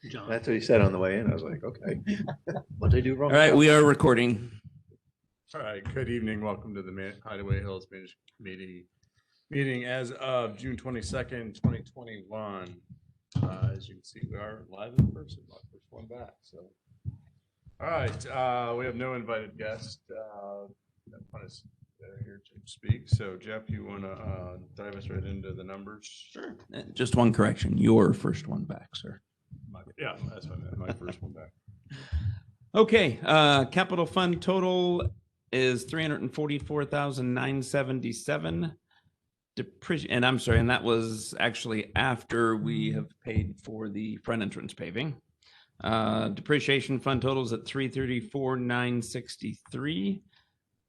John. That's what he said on the way in. I was like, okay. What they do wrong? All right, we are recording. All right, good evening. Welcome to the Hideaway Hills Management Committee meeting as of June 22nd, 2021. As you can see, we are live in person, my first one back. So, all right, we have no invited guests. They're here to speak. So, Jeff, you want to dive us right into the numbers? Sure. Just one correction. Your first one back, sir. Yeah, that's what I meant. My first one back. Okay. Capital fund total is $344,977. And I'm sorry, and that was actually after we have paid for the front entrance paving. Depreciation fund totals at $334,963.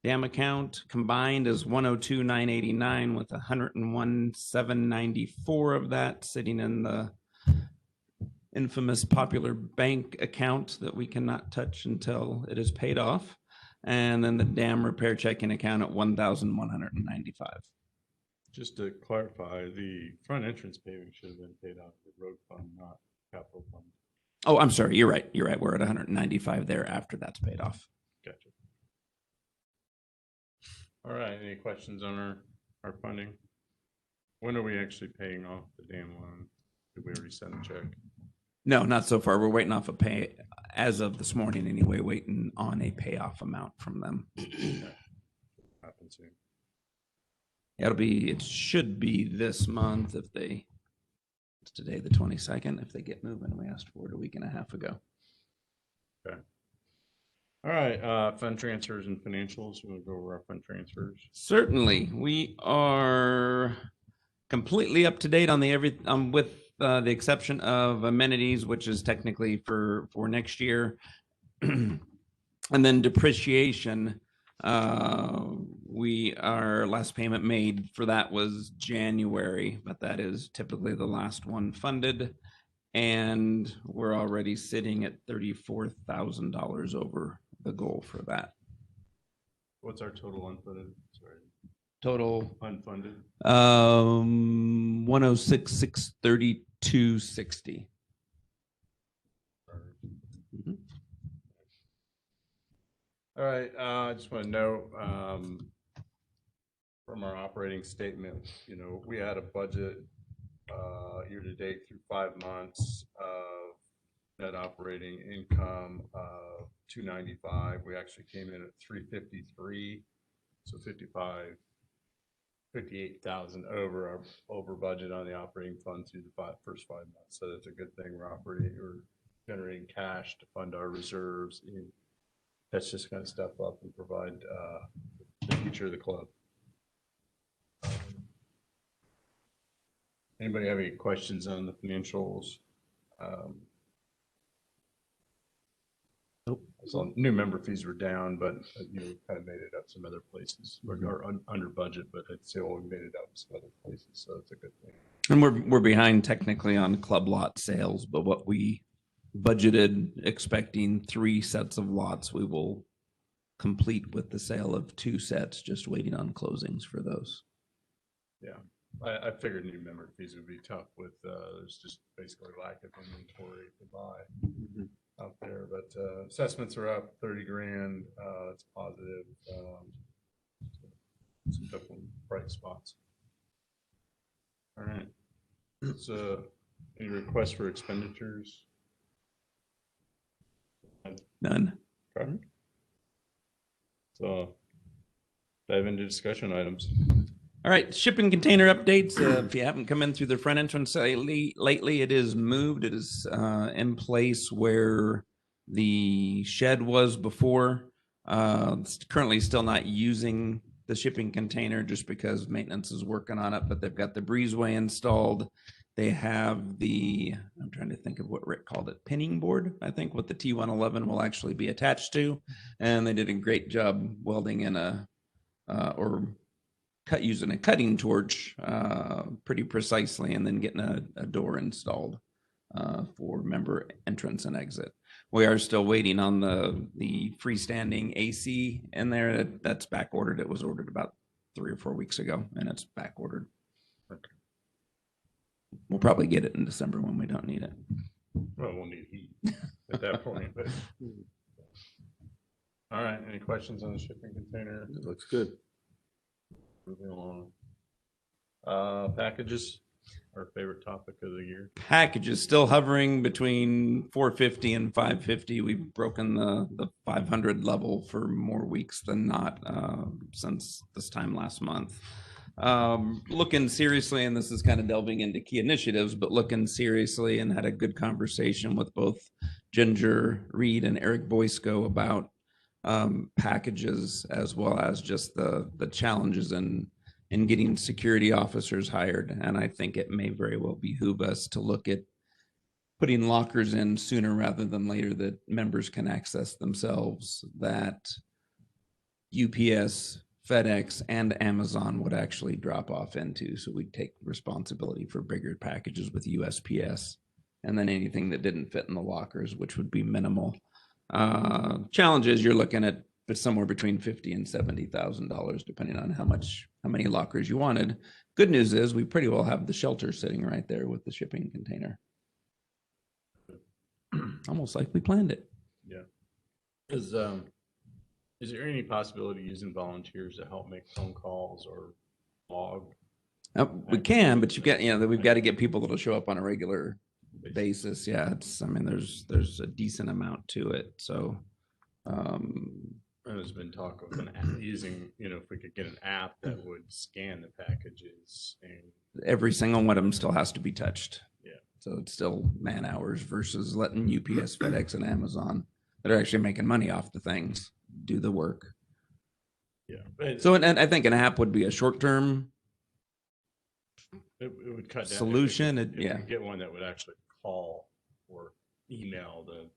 Dam account combined is $102,989 with $101,794 of that sitting in the infamous Popular Bank account that we cannot touch until it is paid off. And then the dam repair checking account at $1,195. Just to clarify, the front entrance paving should have been paid out of the road fund, not capital fund. Oh, I'm sorry. You're right. You're right. We're at 195 there after that's paid off. Gotcha. All right, any questions on our funding? When are we actually paying off the dam loan? Did we already send a check? No, not so far. We're waiting off a pay as of this morning anyway, waiting on a payoff amount from them. Happen soon. It should be this month it's today the 22nd, if they get moving. We asked for it a week and a half ago. Okay. All right, fund transfers and financials. We'll go over our fund transfers. Certainly. We are completely up to date on with the exception of amenities, which is technically for next year. And then depreciation, our last payment made for that was January, but that is typically the last one funded. And we're already sitting at $34,000 over the goal for that. What's our total unfunded? Sorry. Total Unfunded. 106,632.60. All right, I just want to note from our operating statement, we had a budget year to date through 5 months of net operating income of 295. We actually came in at 353, so 58,000 over budget on the operating fund through the first 5 months. So that's a good thing. We're generating cash to fund our reserves. That's just going to step up and provide the future of the club. Anybody have any questions on the financials? Nope. So new member fees were down, but kind of made it up some other places. We're under budget, but I'd say we made it up some other places, so it's a good thing. And we're behind technically on club lot sales, but what we budgeted expecting 3 sets of lots, we will complete with the sale of 2 sets, just waiting on closings for those. Yeah, I figured new member fees would be tough with there's just basically lack of inventory to buy out there, but assessments are up 30 grand. It's positive. Some definitely bright spots. All right, so any requests for expenditures? None. Okay. So dive into discussion items. All right, shipping container updates. If you haven't come in through the front entrance lately, it is moved. It is in place where the shed was before. It's currently still not using the shipping container just because maintenance is working on it, but they've got the breezeway installed. They have I'm trying to think of what Rick called it, pinning board, I think, what the T111 will actually be attached to. And they did a great job welding in using a cutting torch pretty precisely, and then getting a door installed for member entrance and exit. We are still waiting on the freestanding AC in there. That's back ordered. It was ordered about 3 or 4 weeks ago, and it's back ordered. Okay. We'll probably get it in December when we don't need it. Well, we'll need heat at that point, but. All right, any questions on the shipping container? It looks good. Moving along. Packages, our favorite topic of the year. Packages still hovering between 450 and 550. We've broken the 500 level for more weeks than not since this time last month. Looking seriously, and this is kind of delving into key initiatives, but looking seriously, and had a good conversation with both Ginger Reed and Eric Boysko about packages, as well as just the challenges in getting security officers hired. And I think it may very well behoove us to look at putting lockers in sooner rather than later that members can access themselves, that UPS, FedEx, and Amazon would actually drop off into. So we'd take responsibility for bigger packages with USPS, and then anything that didn't fit in the lockers, which would be minimal. Challenges, you're looking at somewhere between $50,000 and $70,000, depending on how many lockers you wanted. Good news is we pretty well have the shelter sitting right there with the shipping container. Almost like we planned it. Yeah. Is there any possibility of using volunteers to help make phone calls or log? We can, but we've got to get people that'll show up on a regular basis. Yeah, there's a decent amount to it. So, There's been talk of an app using, if we could get an app that would scan the packages and. Every single one of them still has to be touched. Yeah. So it's still man hours versus letting UPS, FedEx, and Amazon that are actually making money off the things do the work. Yeah. So, and I think an app would be a short-term It would cut down. solution. If we Yeah. could get one that would actually call or email the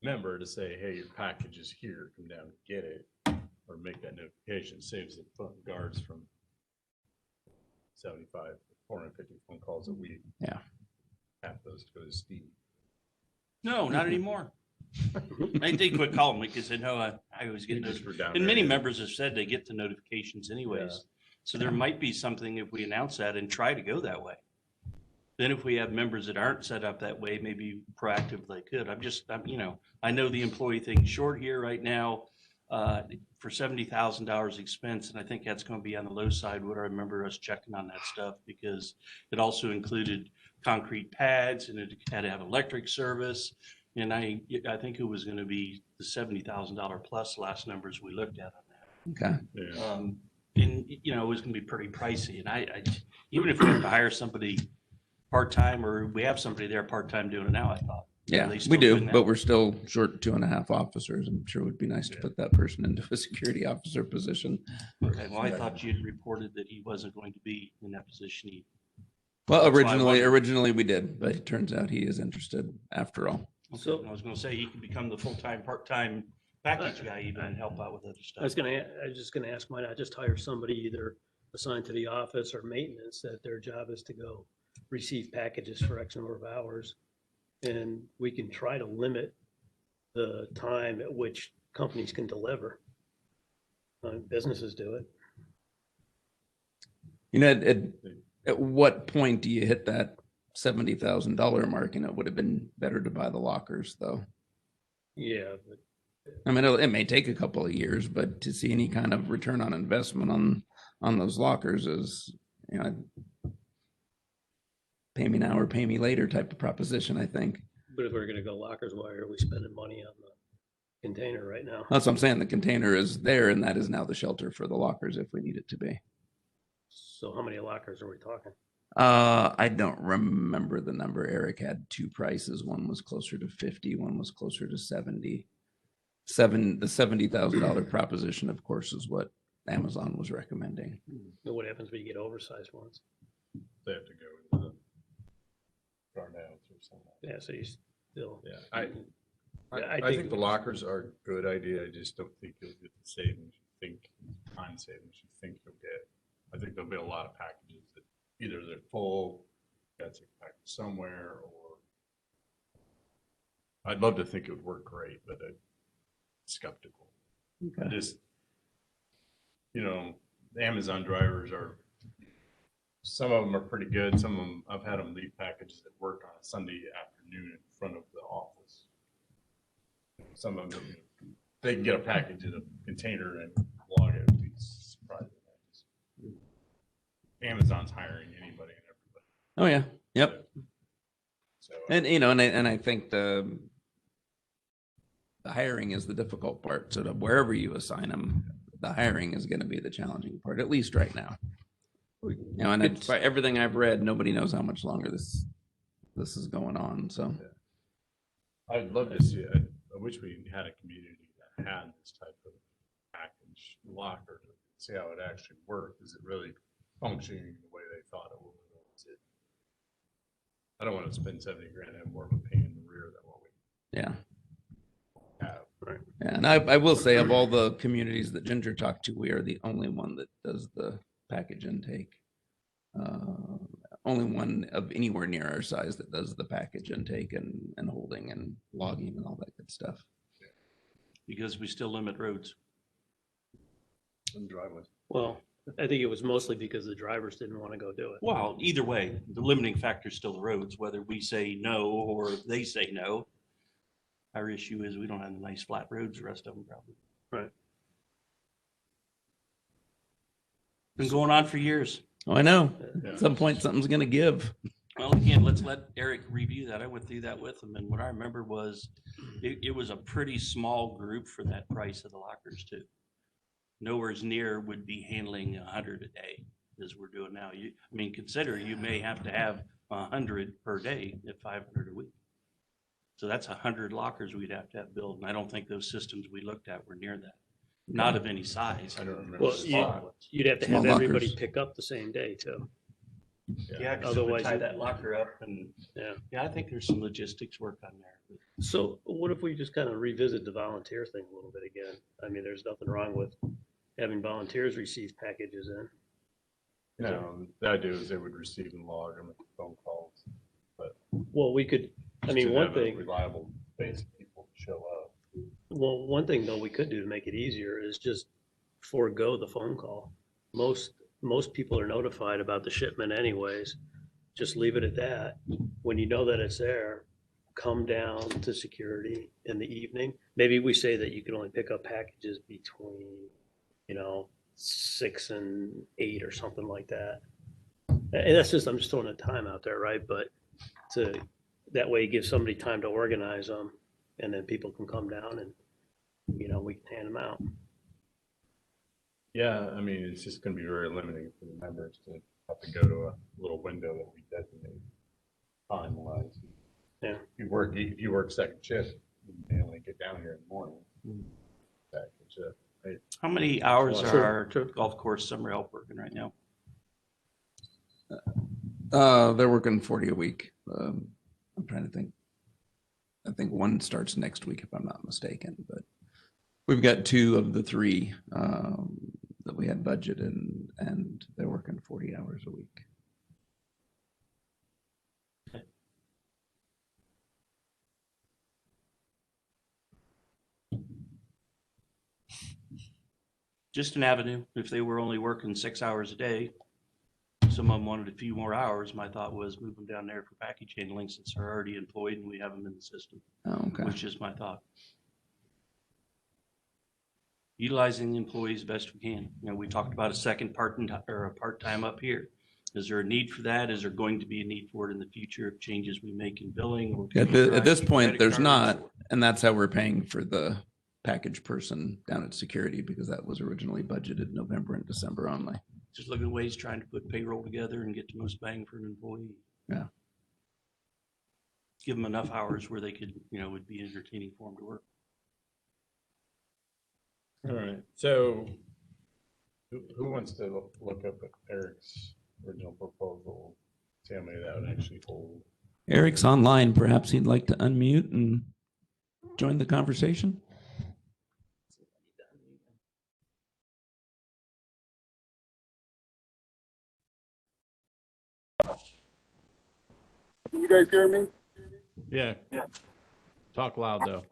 member to say, hey, your package is here, come down and get it, or make that notification. Saves the phone guards from 75, 450 phone calls a week. Yeah. Half those go to Steve. No, not anymore. They quit calling me because they know I always get Just those. for down And there. many members have said they get the notifications anyways. Yeah. So there might be something if we announce that and try to go that way. Then if we have members that aren't set up that way, maybe proactive they could. I know the employee thing's short here right now for $70,000 expense. And I think that's going to be on the low side. What I remember us checking on that stuff, because it also included concrete pads and it had to have electric service. And I think it was going to be the $70,000 plus last numbers we looked at on that. Okay. Yeah. And it was going to be pretty pricey. And I even if we have to hire somebody part-time, or we have somebody there part-time doing it now, I thought. Yeah, They we still do, doing that? but we're still short 2.5 officers. I'm sure it would be nice to put that person into a security officer position. Okay, well, I thought you had reported that he wasn't going to be in that position. Well, That's why I wondered. originally we did, but it turns out he is interested after all. So I was going to say he could become the full-time, part-time package guy even and help out with other stuff. I was just gonna ask, why not just hire somebody either assigned to the office or maintenance, that their job is to go receive packages for X number of hours? And we can try to limit the time at which companies can deliver. Businesses do it. At what point do you hit that $70,000 mark? It would have been better to buy the lockers, though. Yeah, but I mean, it may take a couple of years, but to see any kind of return on investment on those lockers is, pay me now or pay me later type of proposition, I think. but if we're gonna go lockers, why are we spending money on the container right now? That's what I'm saying. The container is there, and that is now the shelter for the lockers if we need it to be. So how many lockers are we talking? I don't remember the number. Eric had two prices. One was closer to 50, one was closer to 70. The $70,000 proposition, of course, is what Amazon was recommending. And what happens when you get oversized ones? They have to go to the guardhouse or something. Yeah, so you still. Yeah, I I think- think the lockers are a good idea. I just don't think you'll get the savings you think, time savings you think you'll get. I think there'll be a lot of packages that either they're full, that's a package somewhere, or I'd love to think it would work great, but I'm skeptical. Okay. Just, the Amazon drivers some of them are pretty good. Some of them, I've had them leave packages at work on a Sunday afternoon in front of the some of them, they can get a package in a container and log it. It'd be surprising. Amazon's hiring anybody and everybody. Oh yeah. Yep. So And you know, and I think the hiring is the difficult part. So that wherever you assign them, the hiring is going to be the challenging part, at least right now. You know, and it's, by everything I've read, nobody knows how much longer this is going on. So I'd love to see it. I wish we had a community that had this type of package locker to see how it actually worked. Is it really functioning the way they thought it would? I don't want to spend 70 grand and have more of a pain in the rear than what we yeah. have. Right. Yeah, and I will say, of all the communities that Ginger talked to, we are the only one that does the package intake. Only one of anywhere near our size that does the package intake and holding and logging and all that good stuff. Because we still limit roads. And driveways. Well, I think it was mostly because the drivers didn't want to go do it. Well, either way, the limiting factor is still the roads, whether we say no or they say no. Our issue is we don't have the nice flat roads, the rest of them probably. Right. Been going on for years. Oh, I know. Yeah. At some point, something's going to give. Well, again, let's let Eric review that. I went through that with him, and what I remember was it was a pretty small group for that price of the lockers too. Nowhere's near would be handling 100 a day as we're doing now. I mean, consider you may have to have 100 per day at 500 a week. So that's 100 lockers we'd have to have built, and I don't think those systems we looked at were near that. Not of any size. I don't remember. Well, the you- spot. You'd have to Small have everybody lockers. pick up the same day too. Yeah, because Otherwise tie you- that locker up, and Yeah. I think there's some logistics work on there. So what if we just kind of revisit the volunteer thing a little bit again? I mean, there's nothing wrong with having volunteers receive packages in. No, the idea is they would receive and log them with phone calls. Well, we could, I Just mean, to one have a thing, reliable base of people to show up. well, one thing though we could do to make it easier is just forego the phone call. Most people are notified about the shipment anyways. Just leave it at that. When you know that it's there, come down to security in the evening. Maybe we say that you can only pick up packages between, 6 and 8 or something like that. And that's just, I'm just throwing a time out there, right? But that way it gives somebody time to organize them and then people can come down and, we can hand them out. Yeah, I mean, it's just gonna be very limiting for the members to have to go to a little window that we designate time-wise. Yeah. If you work second shift, you only get down here in the morning. Second shift. Right? How many hours Sure, are our sure. golf course summer help working right now? They're working 40 a week. I'm trying to think. I think one starts next week, if I'm not mistaken. But we've got 2 of the 3 that we had budgeted, and they're working 40 hours a week. Just an avenue. If they were only working 6 hours a day, some of them wanted a few more hours. My thought was move them down there for package handling since they're already employed and we have them in the system, Oh, okay. which is my thought. Utilizing the employees best we can. We talked about a second part-time up here. Is there a need for that? Is there going to be a need for it in the future if changes we make in billing? Or At this point, credit there's cards not, or- and that's how we're paying for the package person down at security, because that was originally budgeted November and December only. Just looking at ways trying to put payroll together and get the most bang for an employee. Yeah. Give them enough hours where they could, would be entertaining for them to work. All right, so who wants to look up at Eric's original proposal? See how many that would actually hold. Eric's online. Perhaps he'd like to unmute and join the conversation. You guys hear me? Yeah. Talk loud though.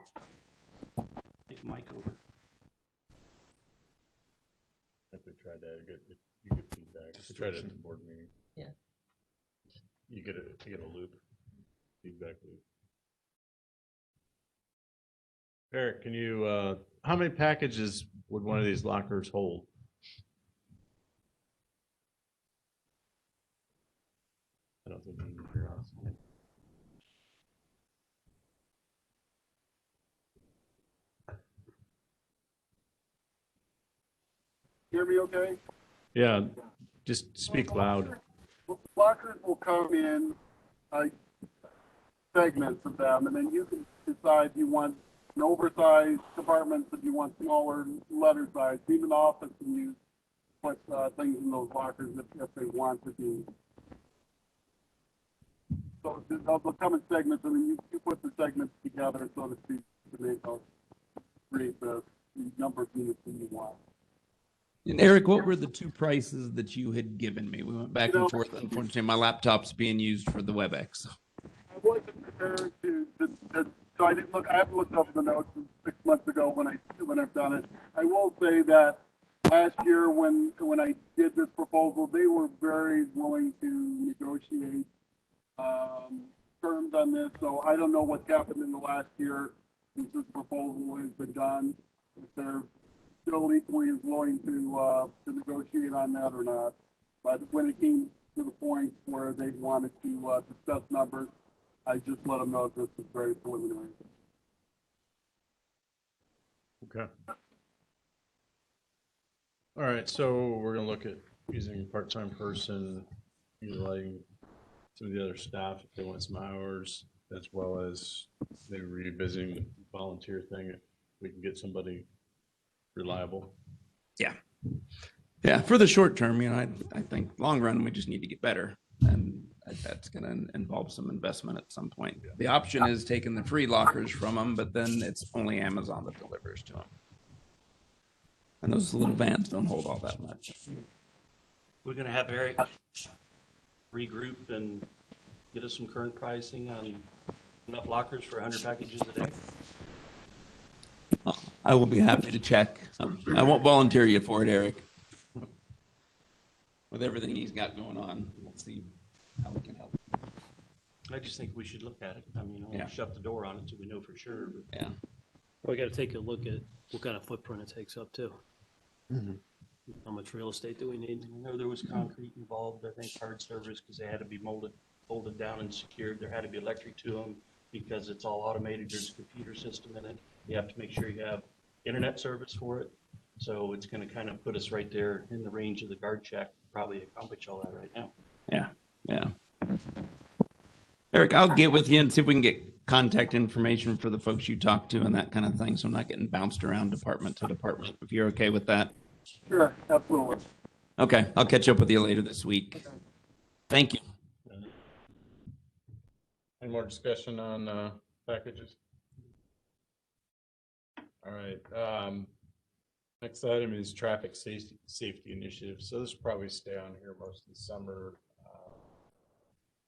Take the mic over. If we tried that, you get feedback. If we tried it at the board meeting. Yeah. You get a loop, feedback loop. Eric, can you, how many packages would one of these lockers hold? I don't think you can hear us. Hear me okay? Yeah, just speak loud. Lockers will come in segments of them, and then you can decide if you want an oversized compartments, if you want smaller letter size. Even the office can use put things in those lockers if they want to do. So they'll come in segments, and then you put the segments together, so to speak, to make those create the number of units that you want. And Eric, what were the two prices that you had given me? We went back and forth. Unfortunately, my laptop's being used for the WebEx. I wasn't prepared so I didn't look. I haven't looked up the notes 6 months ago when I've done it. I will say that last year when I did this proposal, they were very willing to negotiate terms on this. So I don't know what's happened in the last year since this proposal has been done. If they're still equally as willing to negotiate on that or not. But when it came to the point where they wanted to discuss numbers, I just let them know this is very preliminary. Okay. All right, so we're gonna look at using a part-time person, utilizing some of the other staff if they want some hours, as well as maybe revisiting the volunteer thing if we can get somebody reliable. Yeah, for the short term, I think long run, we just need to get better. And that's going to involve some investment at some point. The option is taking the free lockers from them, but then it's only Amazon that delivers to them. And those little vans don't hold all that much. We're gonna have Eric regroup and get us some current pricing on enough lockers for 100 packages a day. I will be happy to check. I won't volunteer you for it, Eric. With everything he's got going on, we'll see how we can help. I just think we should look at it. I mean, I Yeah. won't shut the door on it till we know for sure. But Yeah. We gotta take a look at what kind of footprint it takes up too. How much real estate do we need? I know there was concrete involved, I think hard servers, because they had to be folded down and secured. There had to be electric to them because it's all automated. There's a computer system in it. You have to make sure you have internet service for it. So it's going to kind of put us right there in the range of the guard check, probably accomplish all that right now. Yeah. Eric, I'll get with you and see if we can get contact information for the folks you talk to and that kind of thing. So I'm not getting bounced around department to department, if you're okay with that. Sure, absolutely. Okay, I'll catch up with you later this week. Thank you. Any more discussion on packages? All right. Next item is traffic safety initiative. So this will probably stay on here most of the summer.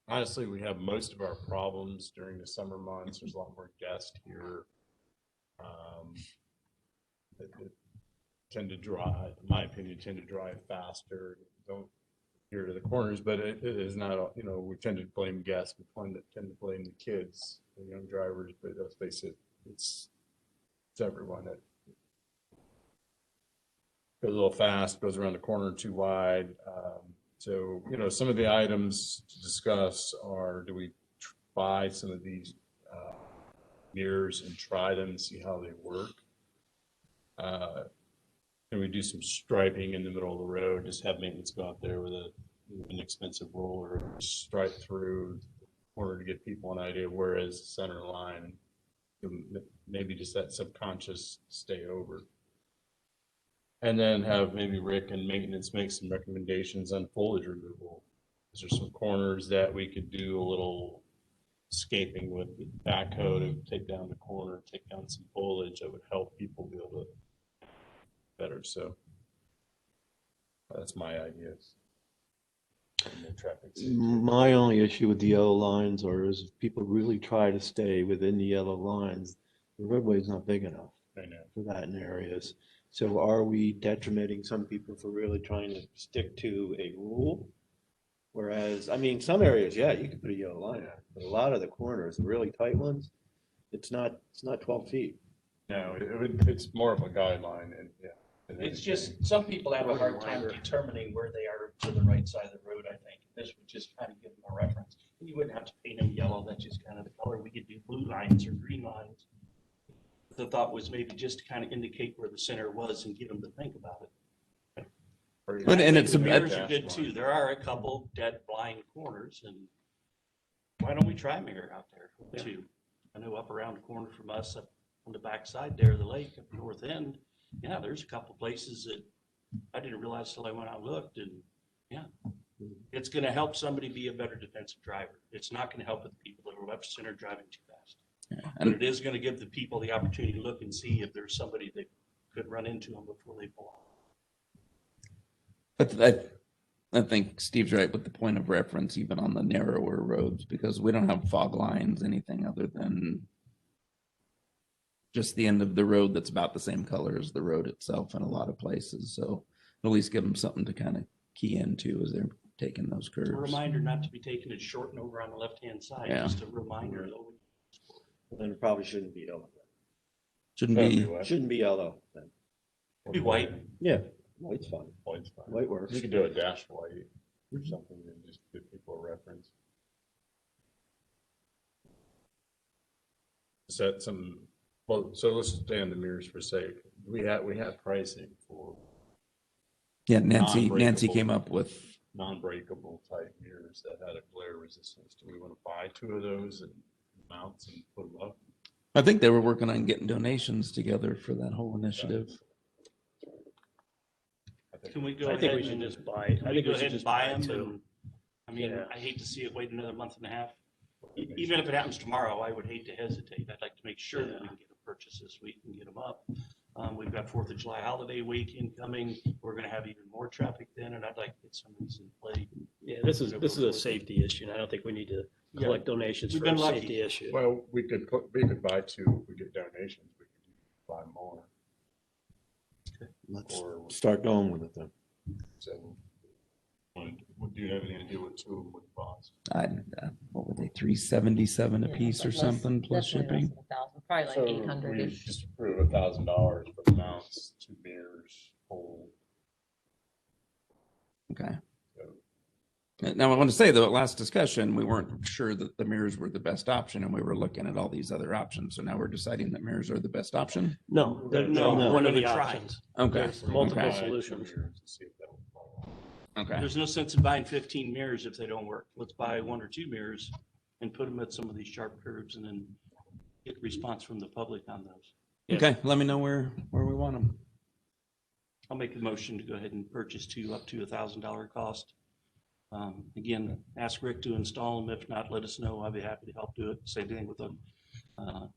Honestly, we have most of our problems during the summer months. There's a lot more guests here. That tend to drive, in my opinion, tend to drive faster. Don't hear to the corners, but it is not, we tend to blame guests. We tend to blame the kids, the young drivers, but let's face it, it's everyone that goes a little fast, goes around the corner too wide. So, some of the items to discuss are, do we buy some of these mirrors and try them and see how they work? Can we do some striping in the middle of the road? Just have maintenance go out there with an expensive roller, stripe through the corner to get people an idea of where is the center line. Maybe just that subconscious stay over. And then have maybe Rick and maintenance make some recommendations on foliage removal. Is there some corners that we could do a little scaping with the backhoe to take down the corner, take down some foliage that would help people be able to better? So that's my ideas. And the traffic safety. My only issue with the yellow lines is if people really try to stay within the yellow lines, the roadway is not big enough I know. for that in areas. So are we detrimenting some people for really trying to stick to a rule? Whereas, some areas, yeah, you can put a yellow line on, but a lot of the corners, the really tight ones, it's not 12 feet. No, it's more of a guideline and, yeah. and It's then- just, some people have a Road hard time reminder. determining where they are to the right side of the road, I think. This would just kind of give them a reference. You wouldn't have to paint them yellow, that's just kind of the color. We could do blue lines or green lines. The thought was maybe just to kind of indicate where the center was and get them to think about it. or- But- and I it's think the a- mirrors are good too. There are a couple dead blind corners, and why don't we try a mirror out there too? I know up around the corner from us, up on the backside there of the lake, up north end, yeah, there's a couple places that I didn't realize till I went out and looked, and yeah. It's gonna help somebody be a better defensive driver. It's not gonna help with the people that are left center driving too fast. But And it is gonna give the people the opportunity to look and see if there's somebody that could run into them before they pull off. but I think Steve's right with the point of reference, even on the narrower roads, because we don't have fog lines, anything other than just the end of the road that's about the same color as the road itself in a lot of places. So at least give them something to kind of key into as they're taking those A curves. reminder not to be taking it short and over on the left-hand side, Yeah. just a reminder. Though. Then it probably shouldn't be yellow. Shouldn't That'd be, what? Shouldn't be yellow. Then. Be white. Yeah, white's fine. White's fine. White works. You could do a dash white or something and just give people a reference. Set some, well, so let's stay on the mirrors for a sake. We had pricing for yeah, Nancy Non-breakable. came up with, non-breakable type mirrors that had a glare resistance. Do we want to buy 2 of those and mounts and put them up? I think they were working on getting donations together for that whole initiative. I think Can we go I ahead think we should and, just buy it. can I we think go we should ahead and just buy buy them? it too. And, I mean, Yeah. I hate to see it wait another month and a half. Even if it happens tomorrow, I would hate to hesitate. I'd like to make sure that we can get a purchase this week and get them up. We've got 4th of July holiday weekend coming. We're gonna have even more traffic then, and I'd like to get some of these in play. Yeah, this is a safety issue, and I don't think we need to Yeah. collect donations We've for a been lucky. safety issue. Well, we could buy 2, if we get donations, we could buy more. Let's Or- start going with it then. So, do you have any idea what 2 of them would cost? What were they, 377 a Yeah, piece or like less- something plus definitely less shipping? than 1,000, Probably like So 800-ish. we just approve $1,000 for the mounts, 2 mirrors, whole. Okay. So, Now, I want to say though, at last discussion, we weren't sure that the mirrors were the best option and we were looking at all these other options. So now we're deciding that mirrors are the best option? No, they're No, no, we're one of the gonna try. options. Okay. There's multiple Okay. buy 2 solutions. mirrors and see if that will fall. Okay. There's no sense in buying 15 mirrors if they don't work. Let's buy 1 or 2 mirrors and put them at some of these sharp curves and then get response from the public on those. Okay. Let me know where we want them. I'll make a motion to go ahead and purchase 2 up to $1,000 cost. Again, ask Rick to install them. If not, let us know. I'll be happy to help do it. Same thing with the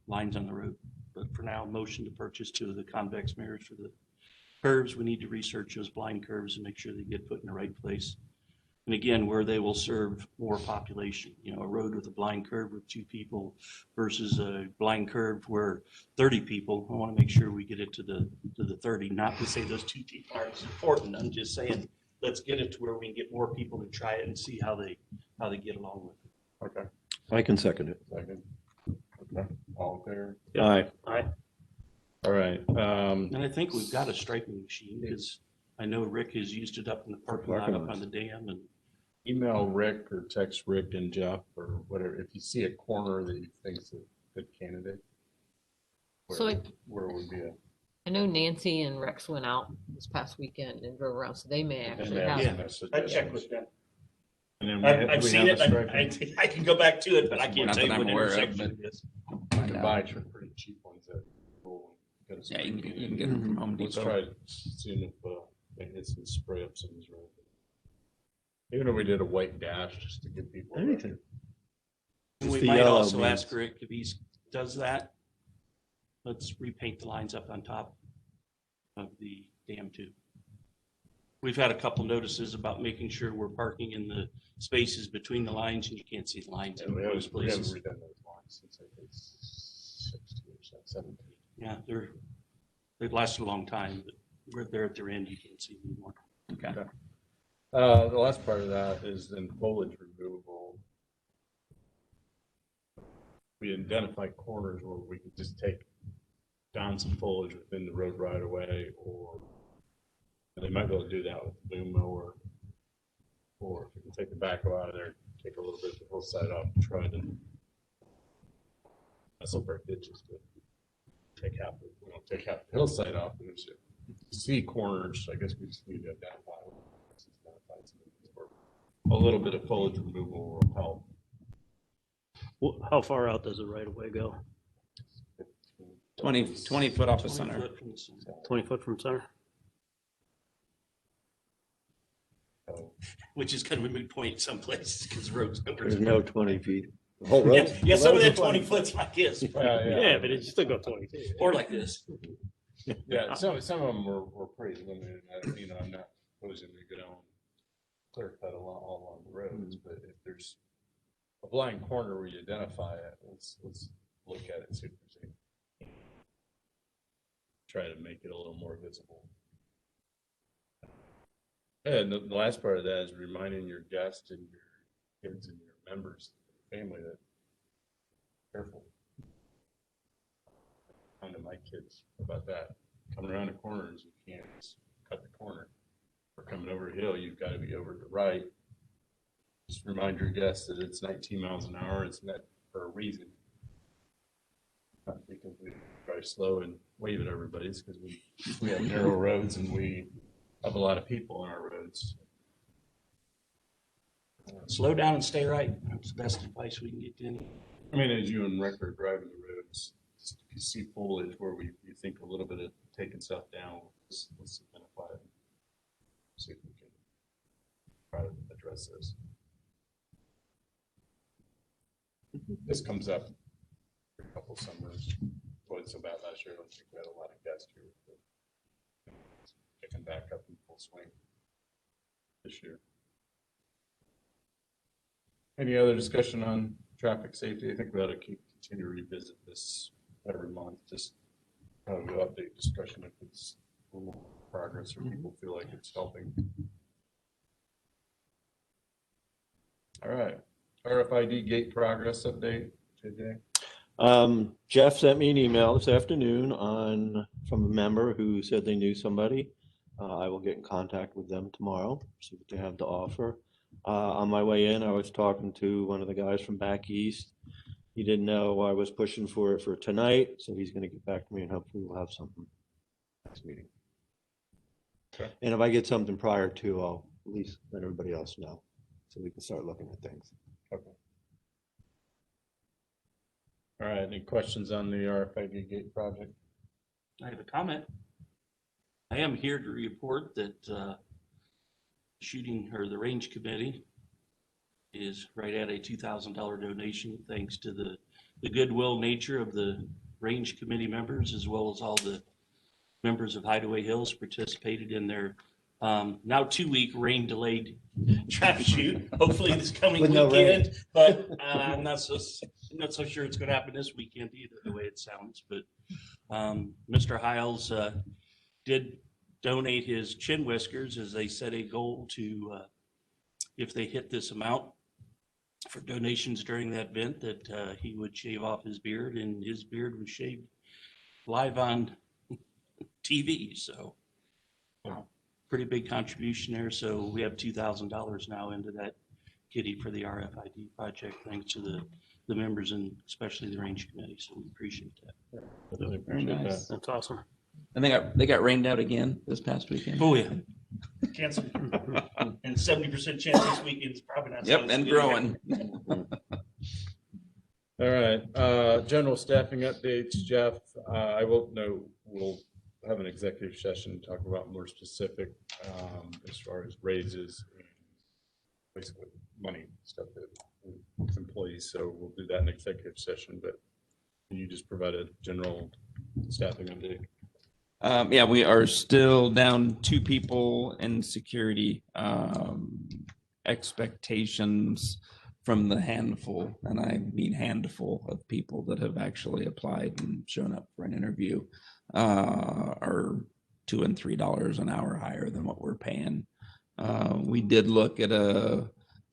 lines on the road. But for now, motion to purchase 2 of the convex mirrors for the curves. We need to research those blind curves and make sure they get put in the right place. And again, where they will serve more population, you know, a road with a blind curve with 2 people versus a blind curve where 30 people. I want to make sure we get it to the 30, not to say those 2 people aren't as important. I'm just saying, let's get it to where we can get more people to try it and see how they get along with it. Okay, I can second it. second. Okay, all there. Aye. All right, And I think we've got a striping machine because I know Rick has used it up in the parking lot up on the dam and email Rick or text Rick and Jeff or whatever, if you see a corner that you think's a good candidate. So where- I- Where would be a. I know Nancy and Rex went out this past weekend and drove around, so they may actually and have. they Yeah. some I checked with them. And then we have- I've we seen have it. a striping. I can go back to it, but I can't Not tell you that what I'm aware of, intersection but- it is. We Find can out. buy pretty cheap ones at. get us Yeah, you some- can get them from Home Let's Depot. try seeing if they get some spray ups in his road. Even if we did a white dash just to give people. Anything. Just We the might yellow also means- ask Rick if he does that. Let's repaint the lines up on top of the dam too. We've had a couple notices about making sure we're parking in the spaces between the lines and you can't see the lines in We most haven't places. redone those lines since I think 16 or 17. Yeah, they've lasted a long time, but we're there at their end, you can't see them anymore. Okay. The last part of that is then foliage removal. We identify corners where we could just take down some foliage within the road right away, or they might be able to do that with the boom mower. Or if you can take the backhoe out of there, take a little bit of the hillside off, and try to muscle break ditches, but take half the hillside off. And if you see corners, I guess we just need to identify a little bit of foliage removal will help. How far out does the right of way go? 20 foot off the 20 center. foot from the center. 20 foot from center? Which is kind of a moot point in some places because roads. There's no 20 feet. The Oh, whole Yeah, road- yeah, the some of road's that 20 20. foot's like this, Yeah, but it still go 20 feet. or like this. Yeah, some of them were pretty limited. I'm not proposing to go down clear cut all along the roads, but if there's a blind corner where you identify it, let's look at it and see if there's any. Try to make it a little more visible. And the last part of that is reminding your guests and your kids and your members, family, that careful. Talking to my kids about that. Coming around the corners, you can't just cut the corner. Or coming over a hill, you've got to be over to the right. Just remind your guests that it's 19 miles an hour. It's not for a reason. Not because we drive slow and wave at everybody. It's because we have narrow roads and we have a lot of people on our roads. Slow down and stay right. That's the best advice we can get to any. I mean, as you and Rick are driving the roads, you see foliage where you think a little bit of taking stuff down. Let's identify it. See if we can try to address this. This comes up a couple summers. Wasn't so bad last year. I don't think we had a lot of guests here. But picking back up in full swing this year. Any other discussion on traffic safety? I think we ought to continue to revisit this every month. Just kind of an update discussion if it's a little progress or people feel like it's helping. All right. RFID gate progress update, JJ. Jeff sent me an email this afternoon from a member who said they knew somebody. I will get in contact with them tomorrow, see what they have to offer. On my way in, I was talking to one of the guys from back east. He didn't know I was pushing for it for tonight, so he's going to get back to me and hopefully we'll have something next meeting. Okay. And if I get something prior to, I'll at least let everybody else know so we can start looking at things. Okay. All right. Any questions on the RFID gate project? I have a comment. I am here to report that shooting or the range committee is right at a $2,000 donation, thanks to the goodwill nature of the range committee members, as well as all the members of Hideaway Hills participated in their now 2-week rain delayed trap shoot. Hopefully this coming With no rain. weekend, but I'm not so sure it's going to happen this weekend either, the way it sounds. But Mr. Hiles did donate his chin whiskers as they set a goal to, if they hit this amount for donations during that event, that he would shave off his beard, and his beard was shaved live on TV. So pretty big contribution there. So we have $2,000 now into that kitty for the RFID project, thanks to the members and especially the range committee. So we appreciate that. Really Very appreciate nice. That's awesome. And they got rained out again this past weekend. Oh, yeah. Chance of, and 70% chance this weekend is probably not. Yep, and growing. All right, general staffing updates, Jeff. I will know we'll have an executive session to talk about more specific as far as raises and basically money stuff with employees. So we'll do that in executive session. But can you just provide a general staffing update? Yeah, we are still down 2 people in security. Expectations from the handful, and I mean handful of people that have actually applied and shown up for an interview, are $2 and $3 an hour higher than what we're paying. We did look at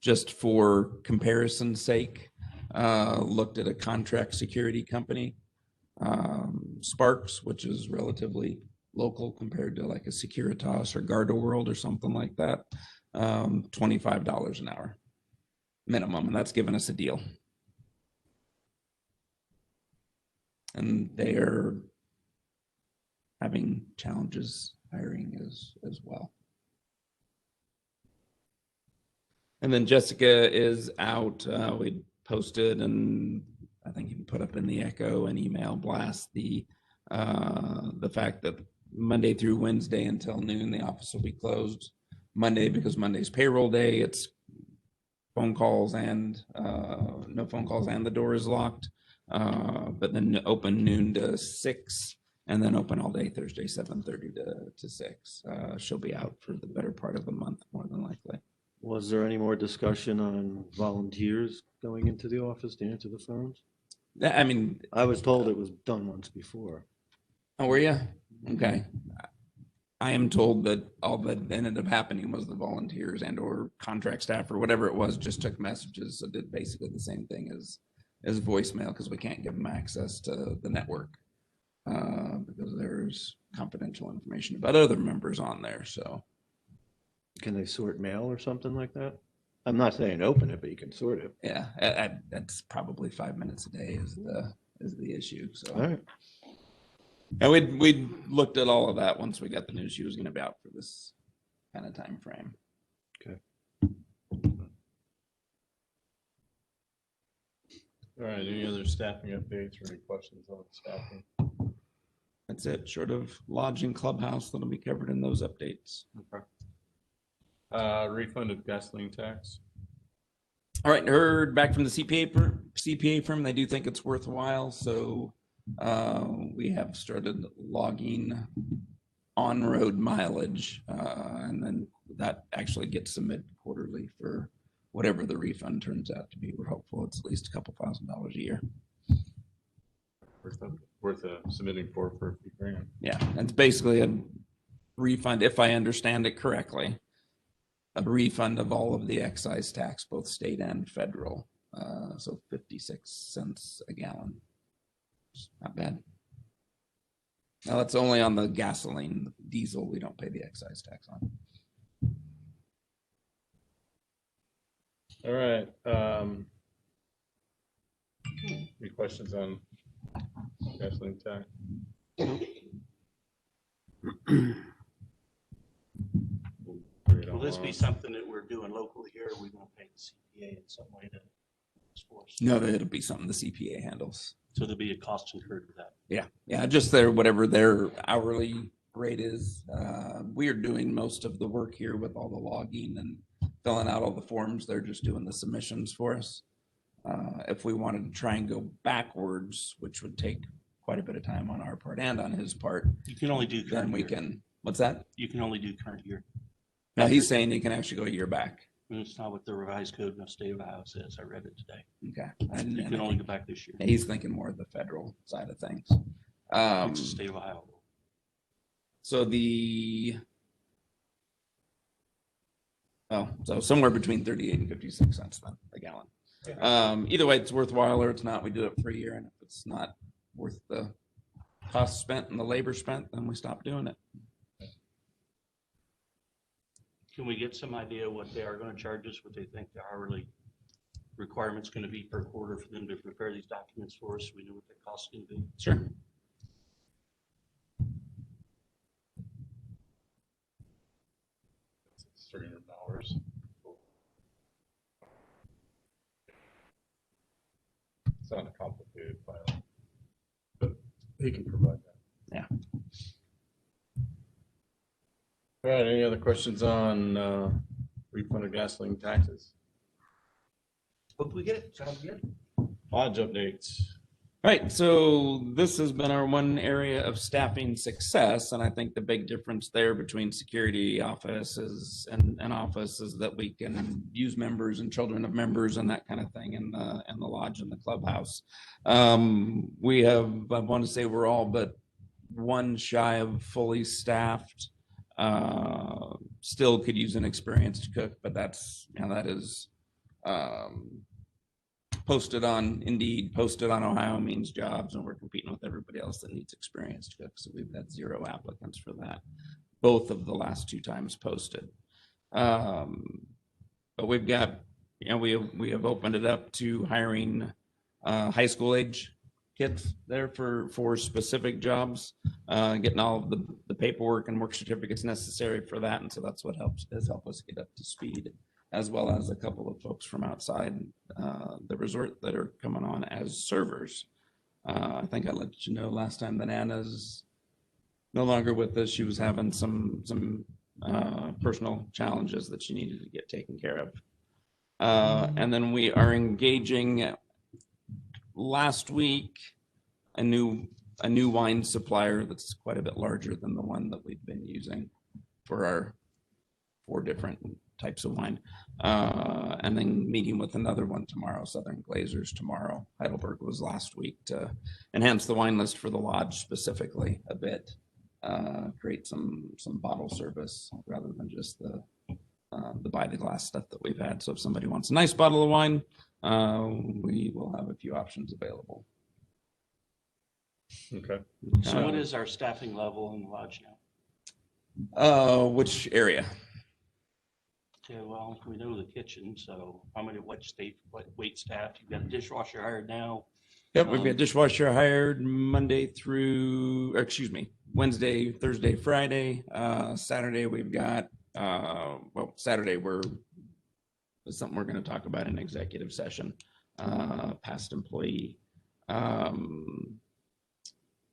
just for comparison's sake, looked at a contract security company Sparks, which is relatively local compared to like a Securitas or Garda World or something like that, $25 an hour minimum, and that's given us a deal. And they are having challenges hiring as well. And then Jessica is out. We posted, and I think you can put up in the Echo and email blast the fact that Monday through Wednesday until noon, the office will be closed. Monday, because Monday's payroll day, it's phone calls and no phone calls, and the door is locked. But then open noon to 6, and then open all day Thursday 7:30 to 6. She'll be out for the better part of a month, more than likely. Was there any more discussion on volunteers going into the office to answer the phones? I mean, I was told it was done once before. oh, were you? Okay. I am told that all that ended up happening was the volunteers and or contract staff or whatever it was just took messages. So did basically the same thing as voicemail, because we can't give them access to the network because there's confidential information about other members on there. So Can they sort mail or something like that? I'm not saying open it, but you can sort it. yeah, that's probably 5 minutes a day is the issue. So All right. and we looked at all of that once we got the news she was going to be out for this kind of time frame. All right, any other staffing updates or any questions on staffing? That's it, short of lodge and clubhouse that'll be covered in those updates. Okay. Refund of gasoline tax. All right, heard back from the CPA firm. They do think it's worthwhile, so we have started logging on-road mileage, and then that actually gets submitted quarterly for whatever the refund turns out to be. We're hopeful it's at least a couple $1,000s a year. Worth submitting for a few grand. Yeah, it's basically a refund, if I understand it correctly, a refund of all of the excise tax, both state and federal. So 56 cents a gallon. It's not bad. Now that's only on the gasoline. Diesel, we don't pay the excise tax on. All right. Any questions on gasoline tax? Will this be something that we're doing locally here, or we gonna pay the CPA in some way to enforce? No, it'll be something the CPA handles. So there'll be a cost incurred with that. Yeah, just whatever their hourly rate is. We are doing most of the work here with all the logging and filling out all the forms. They're just doing the submissions for us. If we wanted to try and go backwards, which would take quite a bit of time on our part and on his part, You can only do then current we year. can, what's that? You can only do current year. No, he's saying you can actually go a year back. And it's not what the revised code in the state of Ohio says. I read it today. Okay. You can only go back this year. He's thinking more of the federal side of things. It's the state of Ohio. So somewhere between 38 and 56 cents then a gallon. Either way, it's worthwhile or it's not. We do it for a year, and if it's not worth the cost spent and the labor spent, then we stop doing it. Can we get some idea what they are going to charge us, what they think the hourly requirement's going to be per quarter for them to prepare these documents for us? So we know what the cost is going to be. Sure. It's $300. It's not a complicated file, but he can provide that. Yeah. All right, any other questions on refund of gasoline taxes? Hope we get it. Sounds good. Lodge updates. All right, so this has been our one area of staffing success, and I think the big difference there between security offices and office is that we can use members and children of members and that kind of thing in the lodge and the clubhouse. We have, I want to say we're all but one shy of fully staffed. Still could use an experienced cook, but that is posted on Indeed, posted on Ohio Means Jobs, and we're competing with everybody else that needs experienced cooks. So we've had 0 applicants for that, both of the last 2 times posted. But we've got, we have opened it up to hiring high school age kids there for specific jobs, getting all of the paperwork and work certificates necessary for that. And so that's what has helped us get up to speed, as well as a couple of folks from outside the resort that are coming on as servers. I think I let you know last time that Anna's no longer with us. She was having some personal challenges that she needed to get taken care of. And then we are engaging last week a new wine supplier that's quite a bit larger than the one that we've been using for our 4 different types of wine. And then meeting with another one tomorrow, Southern Glazers tomorrow. Heidelberg was last week to enhance the wine list for the lodge specifically a bit, create some bottle service rather than just the buy the glass stuff that we've had. So if somebody wants a nice bottle of wine, we will have a few options available. Okay. So what is our staffing level in the lodge now? Which area? Okay, well, we know the kitchen, so how many, what wait staff? You've got a dishwasher hired now. Yep, we've got dishwasher hired Wednesday, Thursday, Friday. Saturday we've got, Saturday it's something we're going to talk about in executive session. Past employee.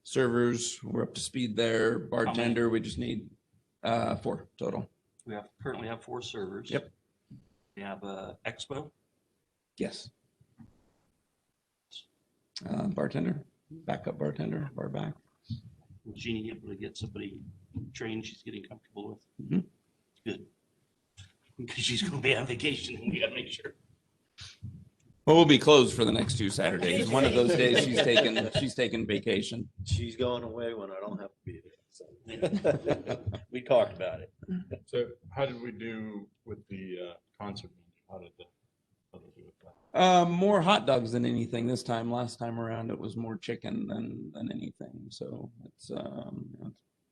Servers, we're up to speed there. Bartender, we just need 4 total. We currently have 4 servers. Yep. We have Expo. Yes. Bartender, backup bartender, bar back. Jeannie able to get somebody trained she's getting comfortable with. Mhm. Good. Because she's going to be on vacation and we got to make sure. Well, we'll be closed for the next 2 Saturdays. One of those days she's taking vacation. She's going away when I don't have to be there. So. We talked about it. So how did we do with the concert? How did they do with that? More hot dogs than anything this time. Last time around, it was more chicken than anything. So it's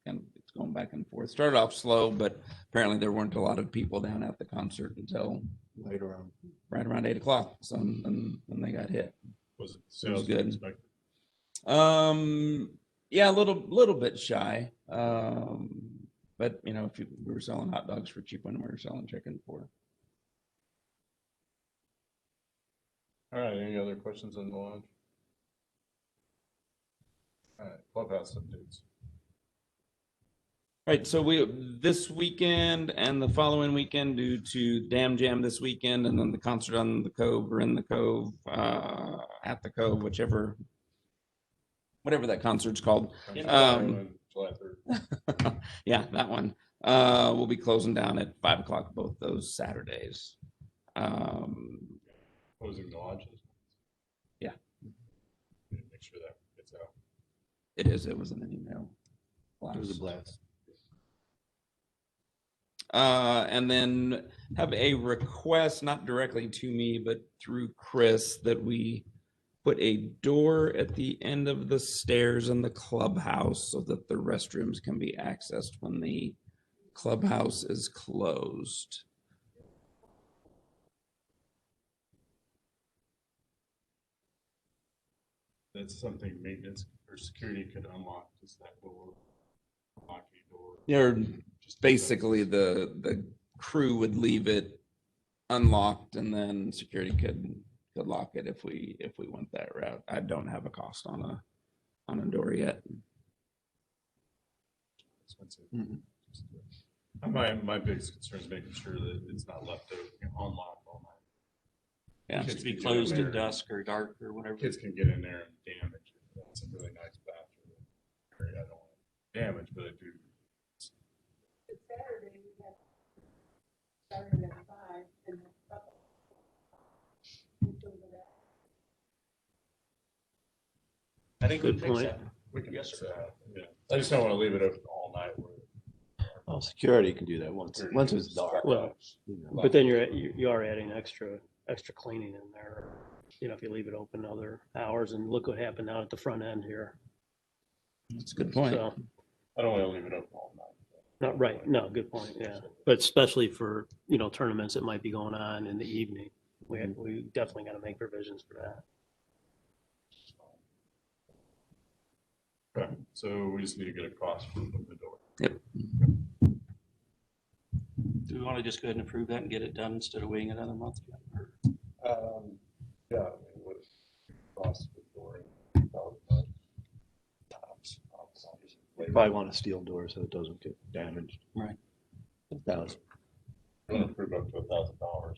it's going back and forth. Started off slow, but apparently there weren't a lot of people down at the concert until Right around. right around 8 o'clock. So then they got hit. Was it sales good. expected? Yeah, a little bit shy. But if we were selling hot dogs for cheap when we were selling chicken for. All right, any other questions on the lodge? All right, clubhouse updates. Right, so this weekend and the following weekend, due to Dam Jam this weekend, and then the concert on the Cove or in the Cove, at the Cove, whatever that concert's called. July 3rd. Yeah, that one. We'll be closing down at 5 o'clock both those Saturdays. Closing the lodges. Yeah. Make sure that gets out. It is. It was in an email. It was a blast. And then have a request, not directly to me, but through Chris, that we put a door at the end of the stairs in the clubhouse so that the restrooms can be accessed when the clubhouse is closed. That's something maintenance or security could unlock, just that door, locking door. Or Just basically the crew would leave it unlocked and then security could lock it if we went that route. I don't have a cost on a door yet. expensive. Mhm. My biggest concern is making sure that it's not left unlocked all night. Yeah. Just to be Kids can get in closed there. at dusk or dark or whatever. Kids can get in there and damage it. It's a really nice bathroom. I don't want to damage, but I do. Saturday, we had started at 5 and until the I think we Good fix point. that. We can Yes, fix sir. that. Yeah. I just don't want to leave it open all night. Well, security can do that once it's dark. Well, you know. But then you are adding extra cleaning in there. you know, if you leave it open other hours, and look what happened out at the front end here. That's a good point. So, I don't want to leave it open all night. not right, no, good point, yeah. But especially for, you know, tournaments that might be going on in the evening, we definitely got to make provisions for that. Okay, so we just need to get a cost from the door. Do we want to just go ahead and approve that and get it done instead of waiting another month? Or- Yeah, I mean, what cost the door? Probably want a steel door so it doesn't get damaged. Right. 1,000. I'm gonna approve up to $1,000.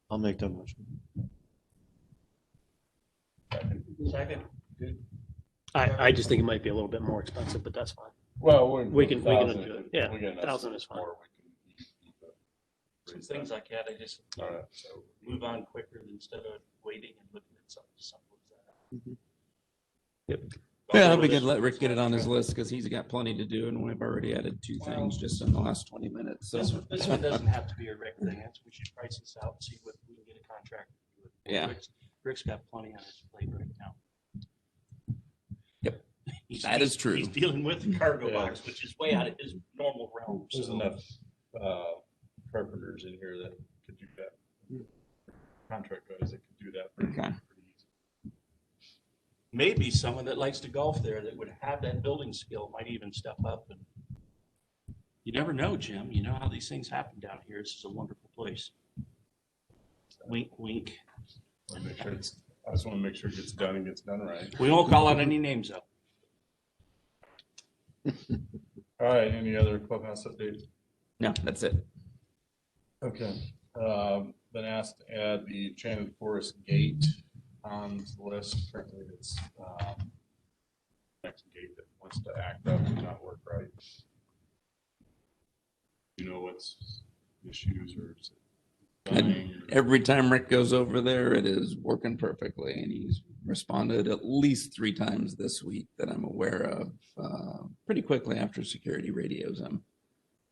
I'll make that motion. Second. I just think it might be a little bit more expensive, but that's fine. Well, We can do it. Yeah, we get an 1,000 is estimate fine. more, we can Some raise things that. like that, I just All right, so move on quicker instead of waiting and looking at something as simple as that. Yeah, it'll be good. Let Rick get it on his list because he's got plenty to do and we've already added 2 things just in the last 20 minutes. So This one doesn't have to be a Rick thing. We should price this out and see what we can get a contract. with. Yeah. Rick's got plenty on his plate right now. Yep. He's- That is true. He's dealing with the cargo Yeah. box, which is way out of his normal realm. there's so- enough carpenters in here that could do that. Contract guys that could do that. pretty- Okay. pretty easy. Maybe someone that likes to golf there that would have that building skill might even step up and you never know, Jim. You know how these things happen down here. This is a wonderful place. Wink, wink. Wanna make sure it's- I just want to make sure it gets done and gets done right. We won't call out any names though. All right, any other clubhouse updates? no, that's it. Okay, been asked to add the Enchanted Forest Gate on the list. Currently, it's, next gate that wants to act up and not work right. You know what's issues or is it dying or- Every time Rick goes over there, it is working perfectly, and he's responded at least 3 times this week that I'm aware of, pretty quickly after security radios him.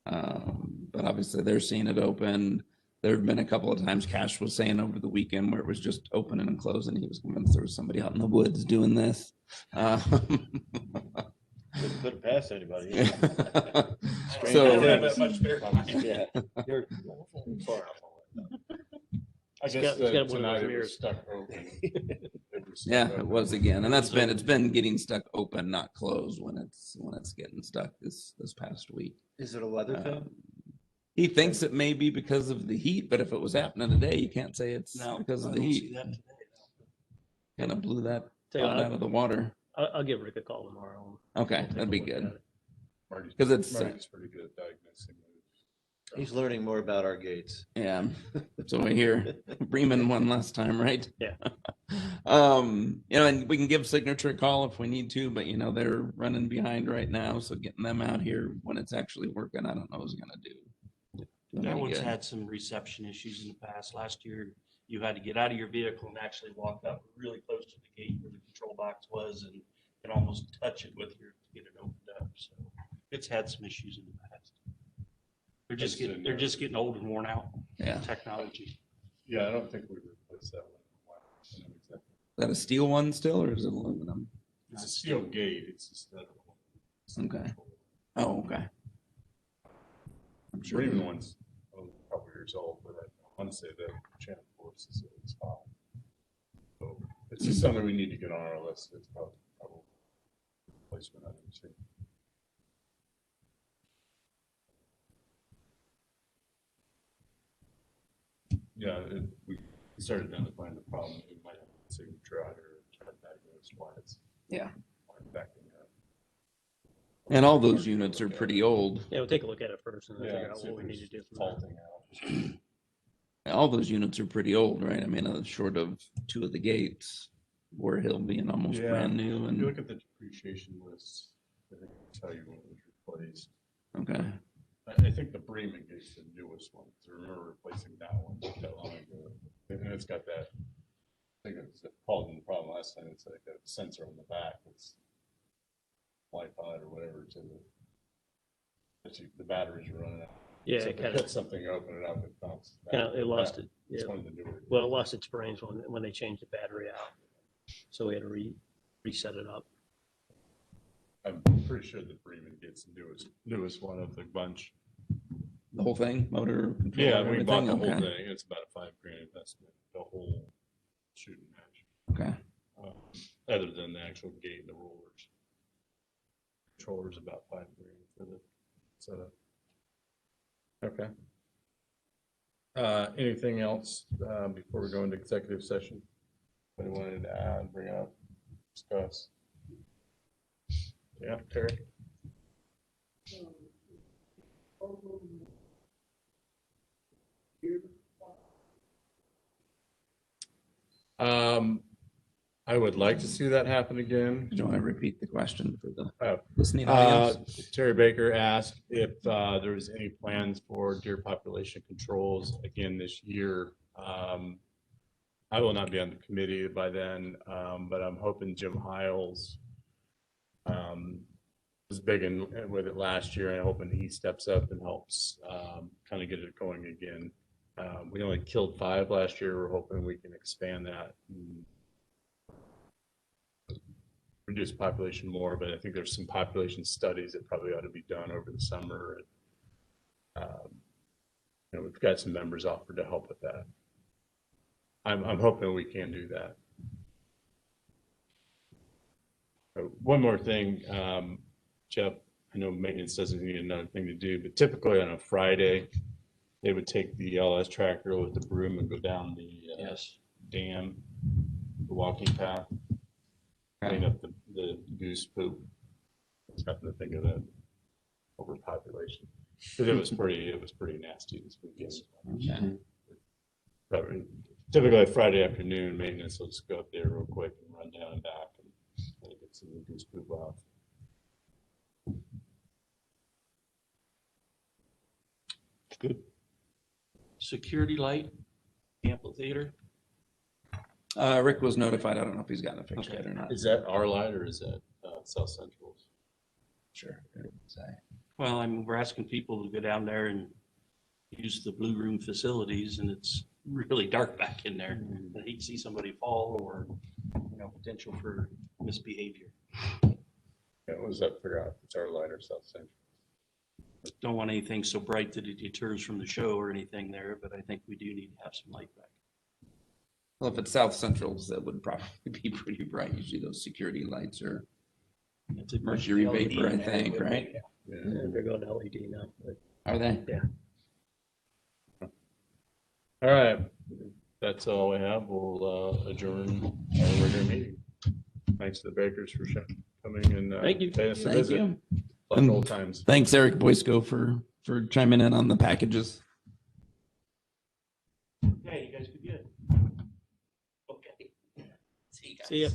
But obviously, they're seeing it open. There have been a couple of times Cash was saying over the weekend where it was just opening and closing. He was convinced there was somebody out in the woods doing this. Couldn't put it past anybody. I don't have that So, much spare time. Yeah. You're far enough away. I It's guess got one of those tonight it mirrors. was stuck open. yeah, it was again, and it's been getting stuck open, not closed when it's getting stuck this past week. Is it a weather thing? He thinks it may be because of the heat, but if it was happening today, you can't say it's No, because of I the don't see heat. that today. Kind of blew that Tell you pot what, out of the water. I'll give Rick a call tomorrow. Okay, We'll take that'd a be look good. at it. Marty's- 'Cause it's, Marty's pretty good at diagnosing those. He's learning more about our gates. Yeah, so we hear Bremen won last time, right? Yeah. You know, and we can give Signature a call if we need to, but you know, they're running behind right now, so getting them out here when it's actually working, I don't know what's gonna do. That Any one's good. had some reception issues in the past. Last year, you had to get out of your vehicle and actually walk up really close to the gate where the control box was and almost touch it with your, to get it opened up. So it's had some issues in the past. They're just getting old and worn out, Yeah, is technology. Yeah, I don't think we replaced that one. in a while. I know exactly. that a steel one still, or is it aluminum? It's a steel gate, it's just that. Okay. Oh, okay. I'm sure. Bremen one's a couple years old, but I want to say that Enchanted Forest is fine. So it's just something we need to get on our list. It's probably replacement items. Yeah, we started identifying the problem. We might have a signature out here, try to diagnose why it's. Yeah. why it's backing up. And all those units are pretty old. Yeah, we'll take a look at it first and then Yeah, figure out see what if we need to there's do. from there. faulting out. All those units are pretty old, right? I mean, short of 2 of the gates, War Hill being almost Yeah. brand new If you look and, at the depreciation list, I think it'll tell you when it was replaced. okay. I think the Bremen gate's the newest one, so I remember replacing that one not that long ago. And it's got that, I think it was called in the problem last time, it's like a sensor on the back, it's Wi-Fi or whatever to the batteries are running out. Yeah, So it if they kind hit of, something, open it up, it bounces back. it lost it. Yeah. It's one of the newer. Well, it lost its brains when they changed the battery out. So we had to reset it up. I'm pretty sure the Bremen gets the newest one of the bunch. The whole thing, motor control. Yeah, we bought everything? the whole Okay. thing. It's about a $5,000 investment, the whole shooting match. Okay. Other than the actual gate and the rollers. Controller's about $5,000 for the setup. Okay. Anything else before we go into executive session? Anybody wanted to add, bring up, discuss? Yeah, Terry? I would like to see that happen again. Did you want to repeat the question for the Oh. listening audience? Terry Baker asked if there was any plans for deer population controls again this year. I will not be on the committee by then, but I'm hoping Jim Hiles was big in with it last year, and I'm hoping he steps up and helps kind of get it going again. We only killed 5 last year. We're hoping we can expand that and reduce population more, but I think there's some population studies that probably ought to be done over the summer. We've got some members offered to help with that. I'm hoping we can do that. One more thing, Jeff, I know maintenance doesn't need another thing to do, but typically on a Friday, they would take the LS tractor with the broom and go down the dam, the walking path, clean up the goose poop. I was happened to think of that overpopulation. But it was pretty nasty this weekend. Okay. Probably, typically Friday afternoon, maintenance will just go up there real quick and run down and back and get some of the goose poop off. Good. Security light, amphitheater. Rick was notified. I don't know if he's gotten it fixed Okay. yet or not. Is that our light or is that South Central's? Sure. Well, we're asking people to go down there and use the blue room facilities, and it's really dark back in there. I hate to see somebody fall or, potential for misbehavior. Yeah, what was that figure out if it's our light or South Central? Don't want anything so bright that it deters from the show or anything there, but I think we do need to have some light back. Well, if it's South Central's, that would probably be pretty bright. Usually those security lights are It's a mercury LED vapor, I in there, think, but- right? Yeah. Yeah, they're going to LED now. But Are they? All right, that's all we have. We'll adjourn our regular meeting. Thanks to the Bakers for coming and Thank you. paying us a Thank visit. you. Like old times. Thanks, Eric Boysko, for chiming in on the packages. Yeah, you guys be good. Okay. See you guys. see ya.